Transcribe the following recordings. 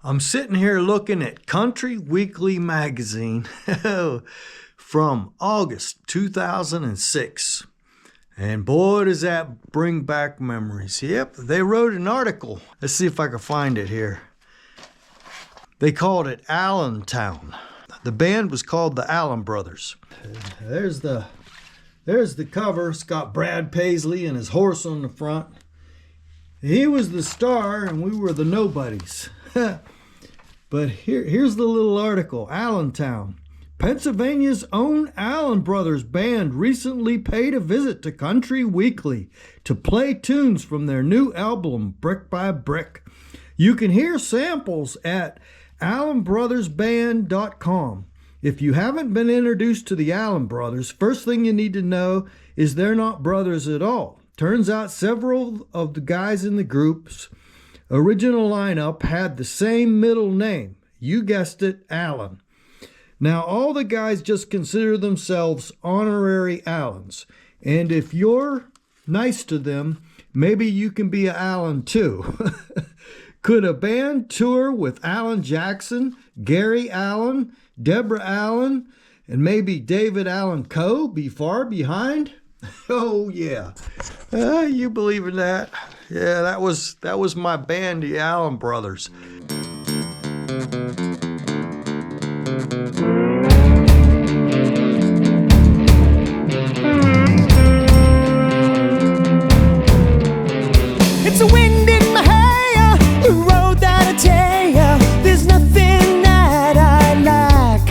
I'm sitting here looking at Country Weekly magazine from August 2006. And boy, does that bring back memories. Yep, they wrote an article. Let's see if I can find it here. They called it Allentown. The band was called the Allen Brothers. There's the cover. It's got Brad Paisley and his horse on the front. He was the star and we were the nobodies. But here's the little article. Allentown. Pennsylvania's own Allen Brothers band recently paid a visit to Country Weekly to play tunes from their new album, Brick by Brick. You can hear samples at allenbrothersband.com. If you haven't been introduced to the Allen Brothers, first thing you need to know is they're not brothers at all. Turns out several of the guys in the group's original lineup had the same middle name. You guessed it, Allen. Now, all the guys just consider themselves honorary Allens. And if you're nice to them, maybe you can be an Allen too. Could a band tour with Alan Jackson, Gary Allen, Deborah Allen, and maybe David Allen Coe be far behind? Oh, yeah. You believe in that? Yeah, that was my band, the Allen Brothers. It's a wind in my hair, a road that I tear. There's nothing that I lack.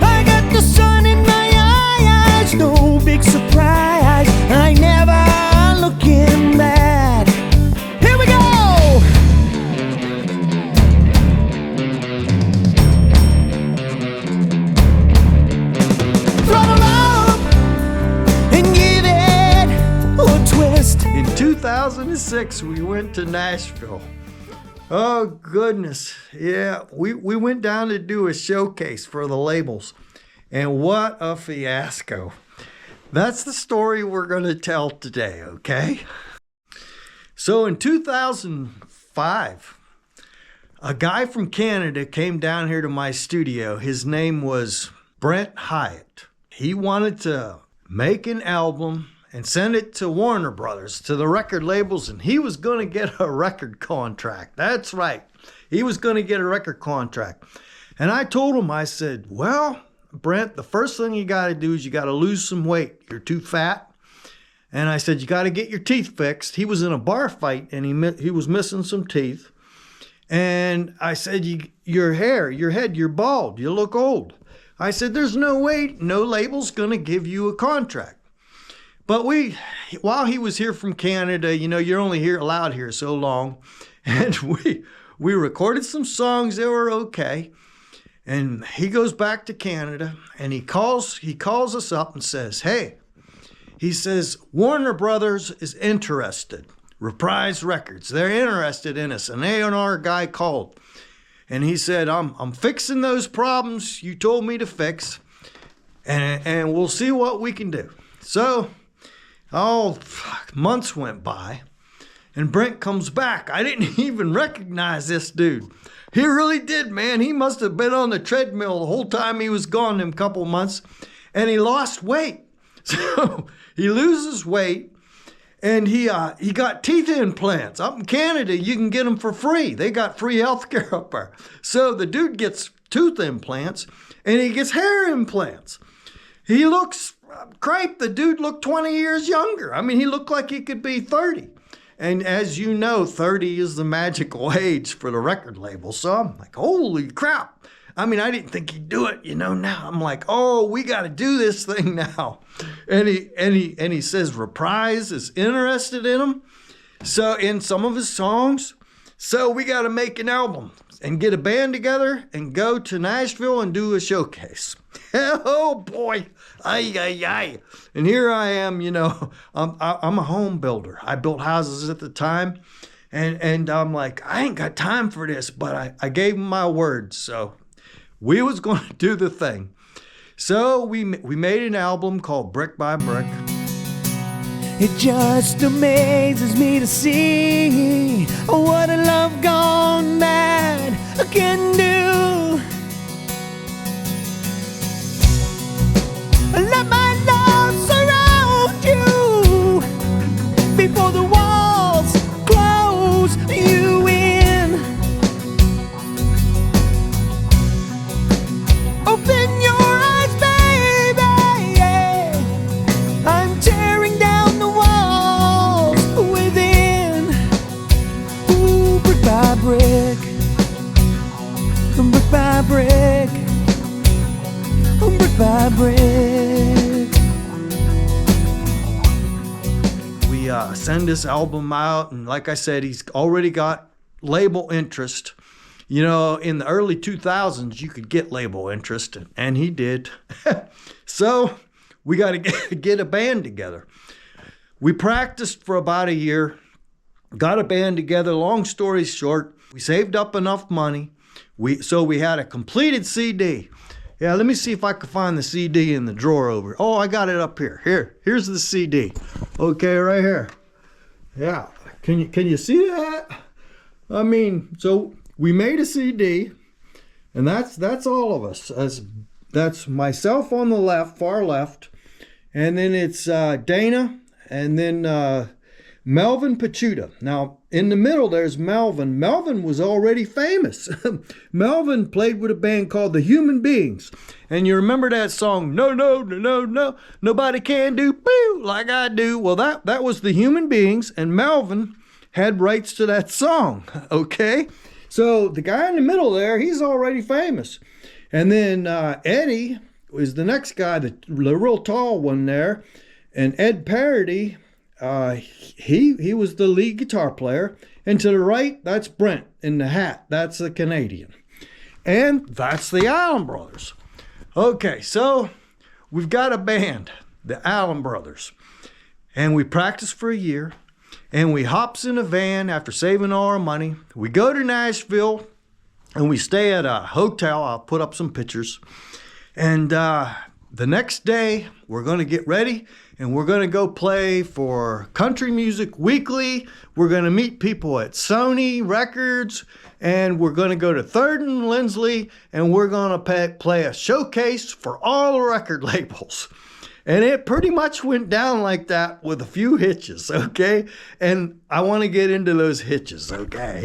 I got the sun in my eyes, no big surprise. I never looking back. Here we go. Throttle up and give it a twist. In 2006, we went to Nashville. Oh, goodness. Yeah, we went down to do a showcase for the labels. And what a fiasco. That's the story we're going to tell today, okay? So in 2005, a guy from Canada came down here to my studio. His name was Brent Hyatt. He wanted to make an album and send it to Warner Brothers, to the record labels, and he was going to get a record contract. That's right. He was going to get a record contract. And I told him, I said, well, Brent, the first thing you got to do is you got to lose some weight. You're too fat. And I said, you got to get your teeth fixed. He was in a bar fight, and he was missing some teeth. And I said, your hair, your head, you're bald. You look old. I said, there's no way, no label's going to give you a contract. But while he was here from Canada, you know, you're only allowed here so long. And we recorded some songs that were okay. And he goes back to Canada and he calls us up and says, hey, he says, Warner Brothers is interested. Reprise Records, they're interested in us. An A&R guy called. And he said, I'm fixing those problems you told me to fix. And we'll see what we can do. So, months went by, and Brent comes back. I didn't even recognize this dude. He really did, man. He must have been on the treadmill the whole time he was gone them couple months, and he lost weight. So he loses weight, and he got teeth implants. Up in Canada, you can get them for free. They got free health care up there. So the dude gets tooth implants, and he gets hair implants. He looks crepe, the dude looked 20 years younger. I mean, he looked like he could be 30. And as you know, 30 is the magical age for the record label. So I'm like, holy crap. I mean, I didn't think he'd do it, you know. Now I'm like, oh, we got to do this thing now. And he says Reprise is interested in him. So in some of his songs. So we got to make an album and get a band together and go to Nashville and do a showcase. Oh boy. Ay, ay, ay. And here I am, you know, I'm a home builder. I built houses at the time. And I'm like, I ain't got time for this, but I gave him my word. So we was going to do the thing. So we made an album called Brick by Brick. It just amazes me to see what a love gone mad brick, brick by brick. We send this album out, and like I said, he's already got label interest. You know, in the early 2000s, you could get label interest, and he did. So we got to get a band together. We practiced for about a year, got a band together. Long story short, we saved up enough money. So we had a completed CD. Yeah, let me see if I can find the CD in the drawer over. Oh, I got it up here. Here's the CD. Okay, right here. Yeah, can you see that? I mean, so we made a CD, and that's all of us. That's myself on the left, far left, and then it's Dana, and then Melvin Pachuta. Now, in the middle, there's Melvin. Melvin was already famous. Melvin played with a band called The Human Beings. And you remember that song, No, no, no, no, no, nobody can do boo like I do. Well, that was The Human Beings, and Melvin had rights to that song, okay? So the guy in the middle there, he's already famous. And then Eddie was the next guy, the real tall one there. And Ed Parody, he was the lead guitar player. And to the right, that's Brent in the hat. That's the Canadian. And that's the Allen Brothers. Okay, so we've got a band, the Allen Brothers. And we practiced for a year. And we hops in a van after saving all our money. We go to Nashville, and we stay at a hotel. I'll put up some pictures. And the next day, we're going to get ready, and we're going to go play for Country Music Weekly. We're going to meet people at Sony Records, and we're going to go to Third and Lindsley, and we're going to play a showcase for all the record labels. And it pretty much went down like that with a few hitches, okay? And I want to get into those hitches, okay?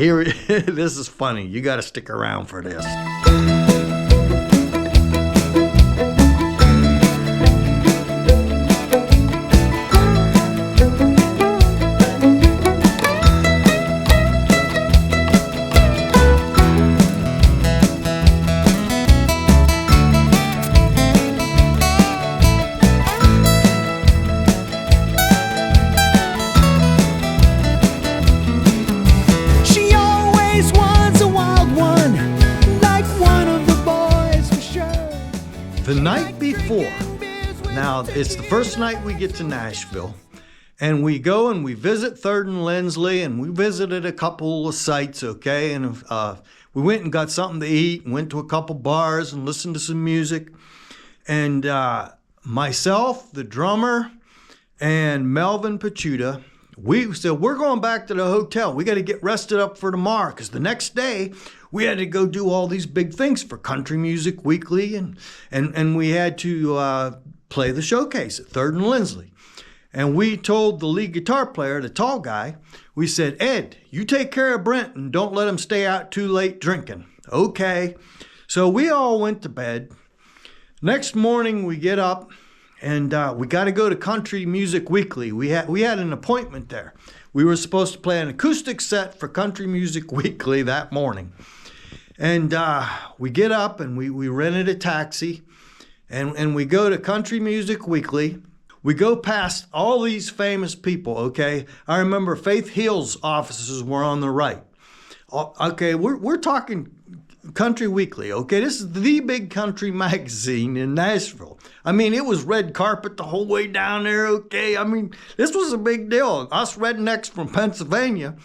This is funny. You got to stick around for this. The night before, now it's the first night we get to Nashville, and we go and we visit Third and Lindsley, and we visited a couple of sites, okay? And we went and got something to eat and went to a couple bars and listened to some music. And myself, the drummer, and Melvin Pachuta, we said, we're going back to the hotel. We got to get rested up for tomorrow, because the next day we had to go do all these big things for Country Music Weekly, and we had to play the showcase at Third and Lindsley. And we told the lead guitar player, the tall guy, we said, Ed, you take care of Brent and don't let him stay out too late drinking. Okay. So we all went to bed. Next morning we get up, and we got to go to Country Music Weekly. We had an appointment there. We were supposed to play an acoustic set for Country Music Weekly that morning. And we get up and we rented a taxi, and we go to Country Music Weekly. We go past all these famous people, okay? I remember Faith Hill's offices were on the right. Okay, we're talking Country Weekly, okay? This is the big country magazine in Nashville. I mean, it was red carpet the whole way down there, okay? I mean, this was a big deal. Us rednecks from Pennsylvania,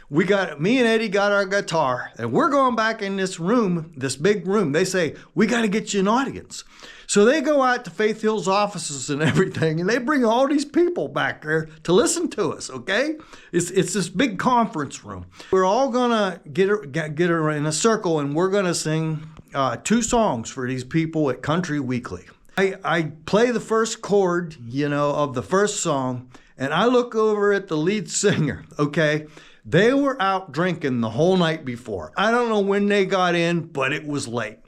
me and Eddie got our guitar, and we're going back in this room, this big room. They say, we got to get you an audience. So they go out to Faith Hill's offices and everything, and they bring all these people back there to listen to us, okay? It's this big conference room. We're all going to get her in a circle, and we're going to sing 2 songs for these people at Country Weekly. I play the first chord, of the first song, and I look over at the lead singer, okay? They were out drinking the whole night before. I don't know when they got in, but it was late.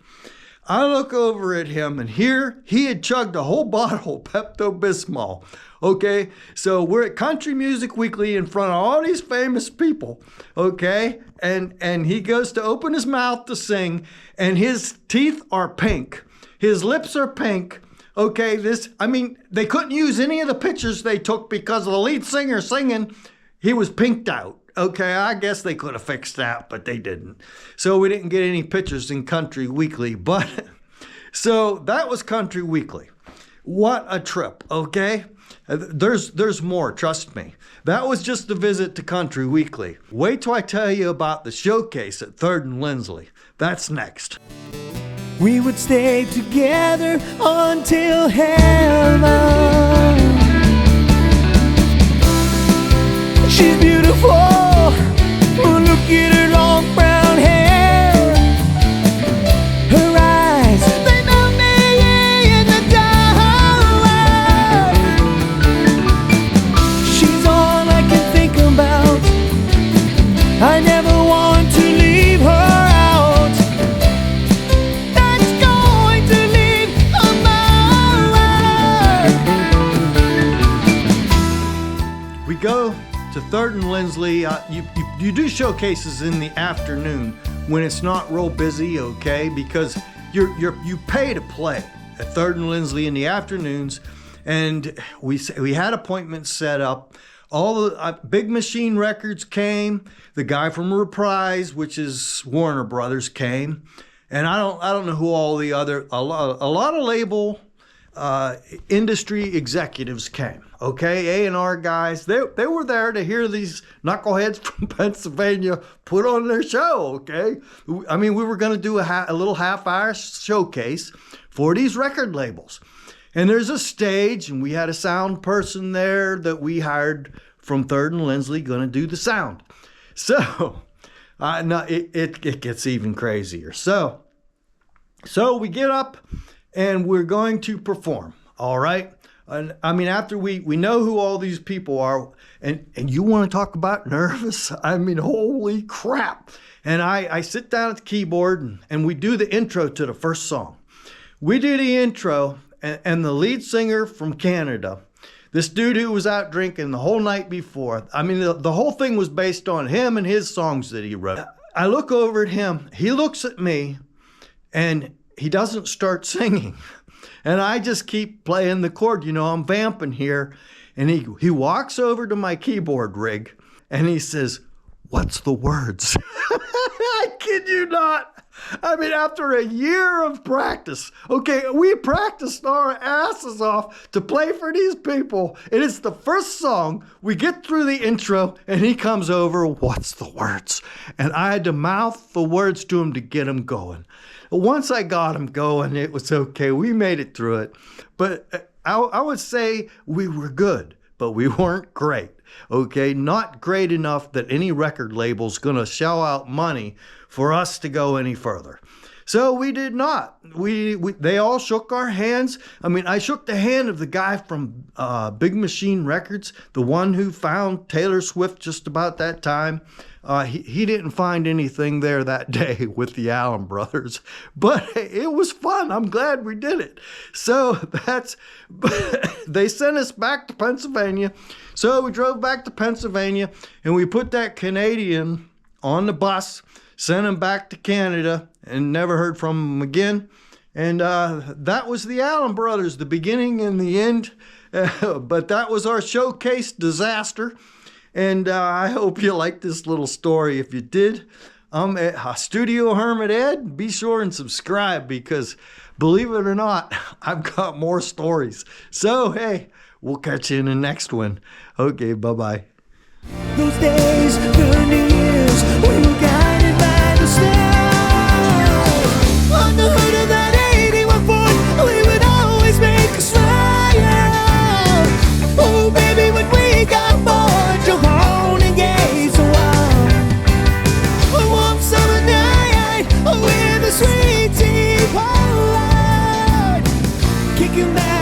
I look over at him, and here he had chugged a whole bottle of Pepto-Bismol. Okay, so we're at Country Music Weekly in front of all these famous people. Okay, and he goes to open his mouth to sing, and his teeth are pink, his lips are pink. Okay, they couldn't use any of the pictures they took because of the lead singer singing. He was pinked out. Okay, I guess they could have fixed that, but they didn't. So we didn't get any pictures in Country Weekly. But so that was Country Weekly. What a trip, okay? There's more, trust me. That was just a visit to Country Weekly. Wait till I tell you about the showcase at 3rd and Lindsley. That's next. We would stay together until heaven. She's beautiful. Look at her long brown hair. Her eyes, they melt me in the dark. She's all I can think about. I never want to leave her out. That's going to leave a mark. We go to 3rd and Lindsley. You do showcases in the afternoon when it's not real busy, okay? Because you pay to play at 3rd and Lindsley in the afternoons, and we had appointments set up. All the Big Machine Records came. The guy from Reprise, which is Warner Brothers, came, and I don't know who all the other a lot of label industry executives came. Okay, A&R guys, they were there to hear these knuckleheads from Pennsylvania put on their show. Okay, I mean, we were going to do a little half-hour showcase for these record labels, and there's a stage, and we had a sound person there that we hired from 3rd and Lindsley, going to do the sound. So, no, it gets even crazier. So we get up, and we're going to perform. All right. And I mean, after we know who all these people are, and you want to talk about nervous? I mean, holy crap. And I sit down at the keyboard, and we do the intro to the first song. We do the intro, and the lead singer from Canada, this dude who was out drinking the whole night before, I mean, the whole thing was based on him and his songs that he wrote. I look over at him, he looks at me, and he doesn't start singing. And I just keep playing the chord. You know, I'm vamping here. And he walks over to my keyboard rig, and he says, "What's the words?" I kid you not. I mean, after a year of practice, okay, we practiced our asses off to play for these people. And it's the first song. We get through the intro, and he comes over, "What's the words?" And I had to mouth the words to him to get him going. Once I got him going, it was okay. We made it through it. But I would say we were good, but we weren't great. Okay, not great enough that any record label's going to shell out money for us to go any further. So we did not. They all shook our hands. I mean, I shook the hand of the guy from Big Machine Records, the one who found Taylor Swift just about that time. He didn't find anything there that day with the Allen brothers, but it was fun. I'm glad we did it. So they sent us back to Pennsylvania. So we drove back to Pennsylvania, and we put that Canadian on the bus, sent him back to Canada, and never heard from him again. And that was the Allen brothers, the beginning and the end. But that was our showcase disaster. And I hope you liked this little story. If you did, I'm at Studio Hermit Ed. Be sure and subscribe, because believe it or not, I've got more stories. So, hey, we'll catch you in the next one. Okay, bye-bye. Those days, the years, we were guided by the stars. On the hood of that 81 Ford, we would always make a smile. Oh, baby, when we got bored, jump on and gaze a while. A warm summer night, with a sweet tea pie, kicking back.